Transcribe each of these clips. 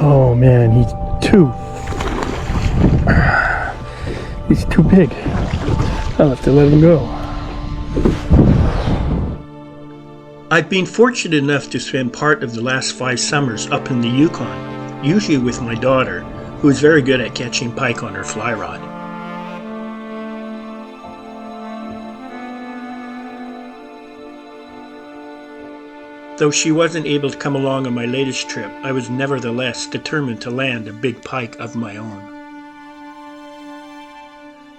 Oh man, he's too big. I'll have to let him go. I've been fortunate enough to spend part of the last 5 summers up in the Yukon, usually with my daughter, who is very good at catching pike on her fly rod. Though she wasn't able to come along on my latest trip, I was nevertheless determined to land a big pike of my own.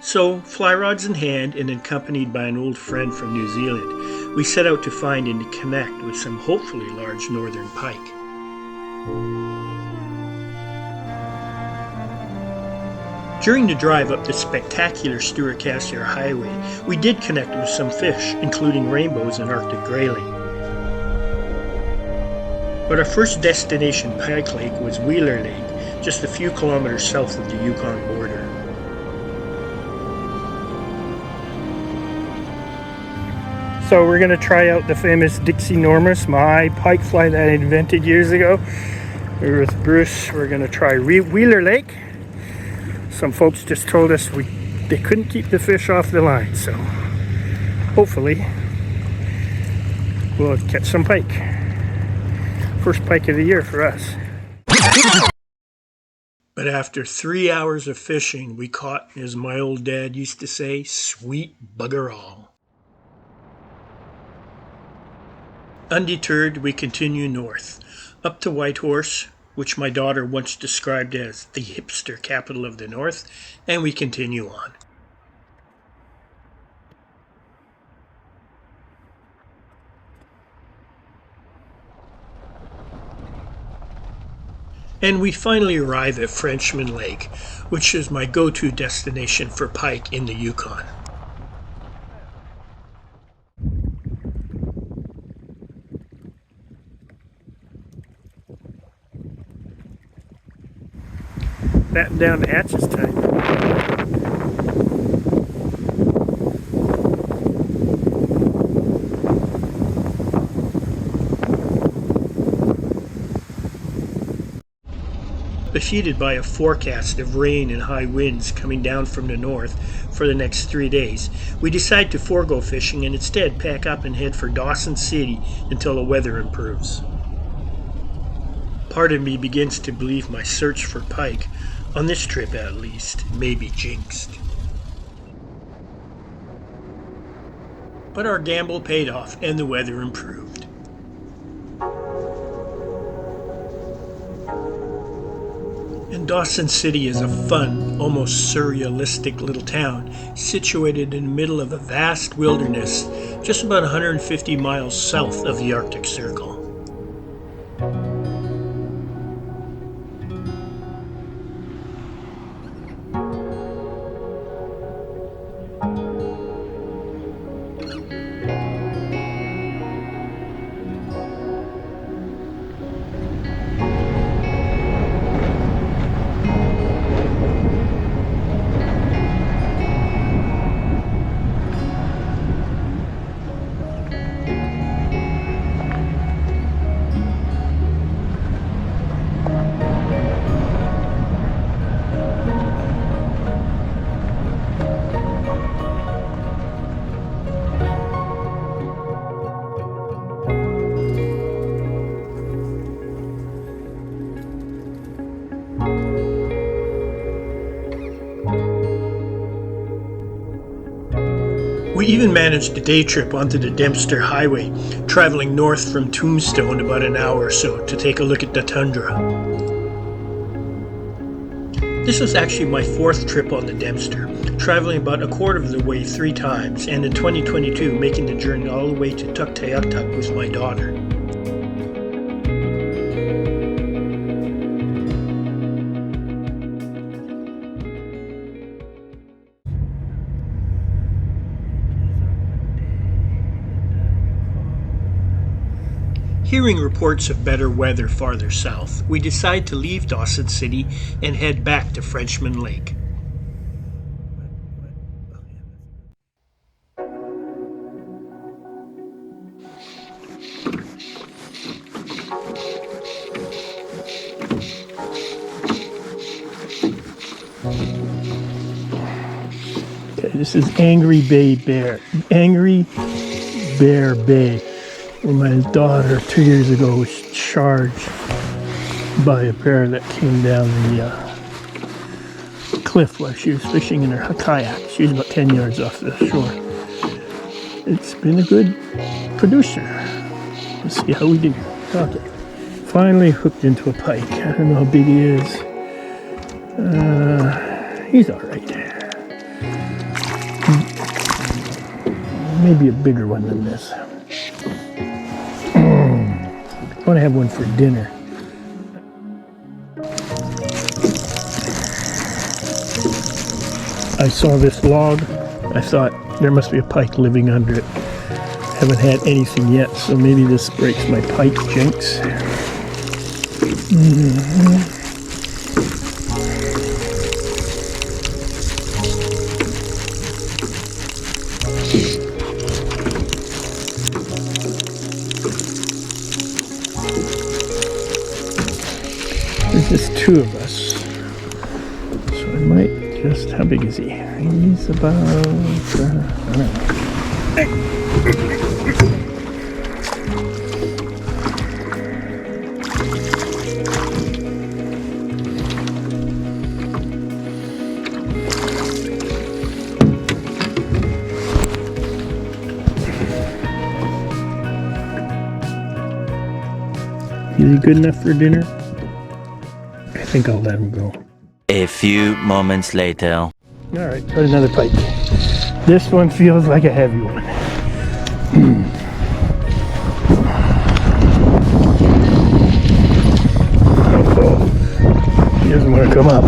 So, fly rods in hand and accompanied by an old friend from New Zealand, we set out to find and connect with some hopefully large northern pike. During the drive up the spectacular Stewart-Cassiar Highway, we did connect with some fish, including rainbows and Arctic grayling. But our first destination, Pike Lake, was Wheeler Lake, just a few kilometers south of the Yukon border. So we're going to try out the famous Dixie Normous, my pike fly that I invented years ago. We're with Bruce. We're going to try Wheeler Lake. Some folks just told us they couldn't keep the fish off the line, so hopefully we'll catch some pike. First pike of the year for us. But after 3 hours of fishing, we caught, as my old dad used to say, sweet bugger all. Undeterred, we continue north, up to Whitehorse, which my daughter once described as the hipster capital of the north, and we continue on. And we finally arrive at Frenchman Lake, which is my go-to destination for pike in the Yukon. Batten down to Atch's time. Defeated by a forecast of rain and high winds coming down from the north for the next 3 days, we decide to forego fishing and instead pack up and head for Dawson City until the weather improves. Part of me begins to believe my search for pike, on this trip at least, may be jinxed. But our gamble paid off and the weather improved. And Dawson City is a fun, almost surrealistic little town situated in the middle of a vast wilderness just about 150 miles south of the Arctic Circle. We even managed a day trip onto the Dempster Highway, traveling north from Tombstone about an hour or so to take a look at the tundra. This was actually my 4th trip on the Dempster, traveling about a quarter of the way 3 times, and in 2022 making the journey all the way to Tuktoyaktuk with my daughter. Hearing reports of better weather farther south, we decide to leave Dawson City and head back to Frenchman Lake. This is Angry Bear Bay, where my daughter 2 years ago was charged by a bear that came down the cliff while she was fishing in her kayak. She was about 10 yards off the shore. It's been a good producer. Let's see how we do. Okay. Finally hooked into a pike. I don't know how big he is. He's alright. Maybe a bigger one than this. I want to have one for dinner. I saw this log. I thought there must be a pike living under it. Haven't had anything yet, so maybe this breaks my pike jinx. There's just two of us. So I might just, how big is he? He's about, I don't know. Is he good enough for dinner? I think I'll let him go. A few moments later. Alright, got another pike. This one feels like a heavy one. Oh, he doesn't want to come up.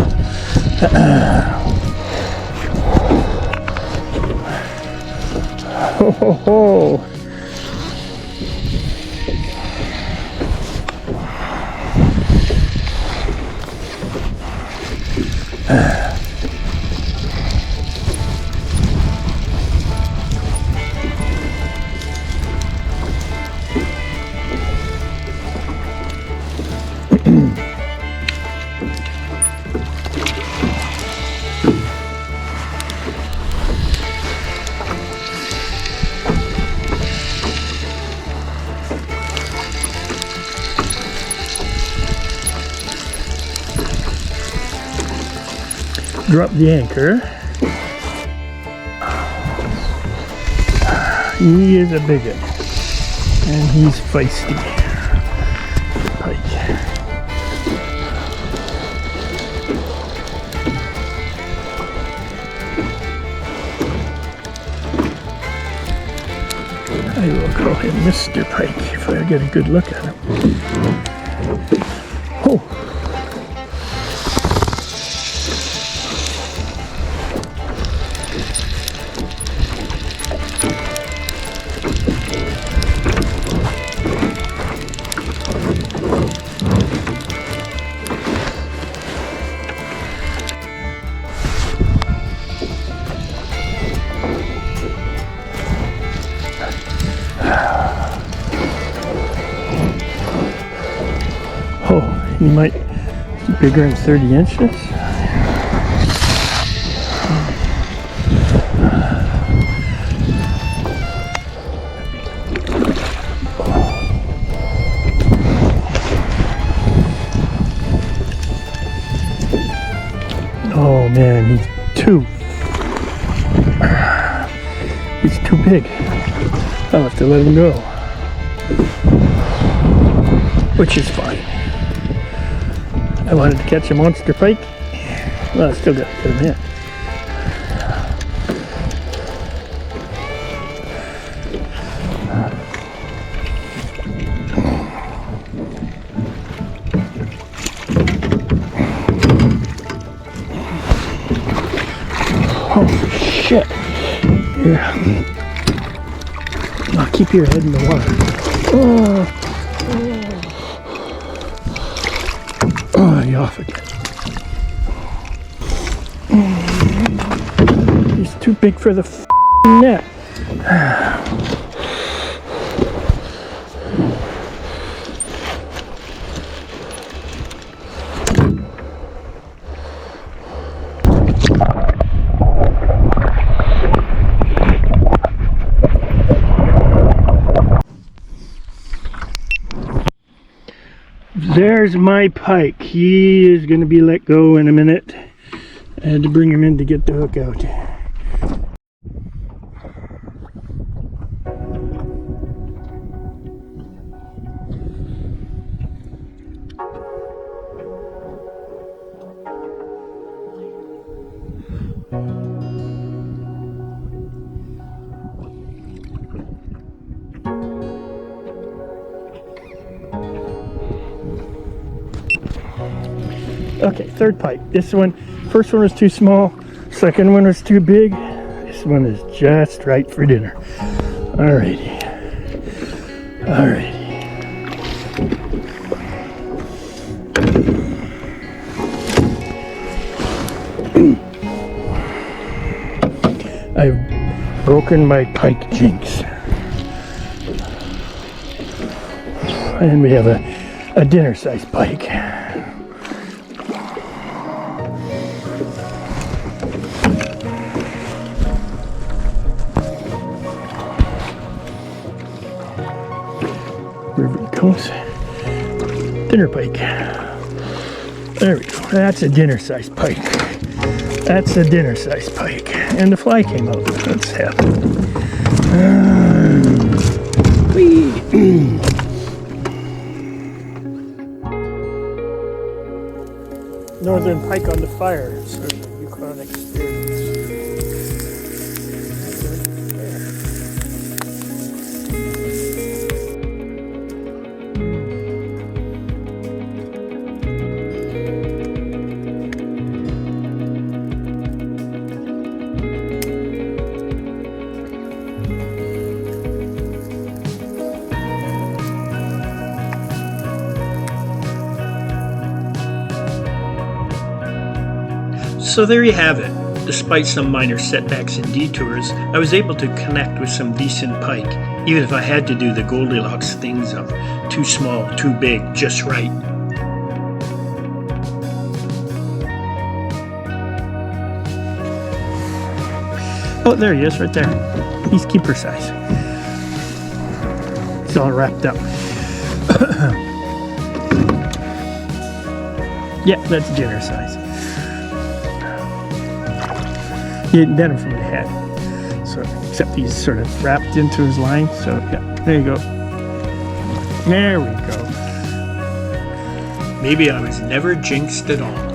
Ho ho ho! Drop the anchor. He is a bigot, and he's feisty. Pike. I will call him Mr. Pike if I get a good look at him. Oh. Oh, he might be bigger than 30 inches. Oh man, he's too big. I'll have to let him go. Which is fine. I wanted to catch a monster pike. Well, I still got to get him in. Oh shit! Yeah. Oh, keep your head in the water. Oh, you off again. He's too big for the net. There's my pike. He is going to be let go in a minute. I had to bring him in to get the hook out. Okay, third pike. This one, first one was too small, second one was too big. This one is just right for dinner. Alrighty. Alrighty. I've broken my pike jinx. And we have a dinner-sized pike. Wherever it goes. Dinner pike. There we go. That's a dinner-sized pike. That's a dinner-sized pike. And the fly came out. Let's have whee! Northern pike on the fire. It's sort of a Yukon experience. So there you have it. Despite some minor setbacks and detours, I was able to connect with some decent pike, even if I had to do the Goldilocks things of too small, too big, just right. Oh, there he is, right there. He's keeper size. He's all wrapped up. Yeah, that's dinner size. He didn't get him from the head, so except he's sort of wrapped into his line. So yeah, there you go. There we go. Maybe I was never jinxed at all.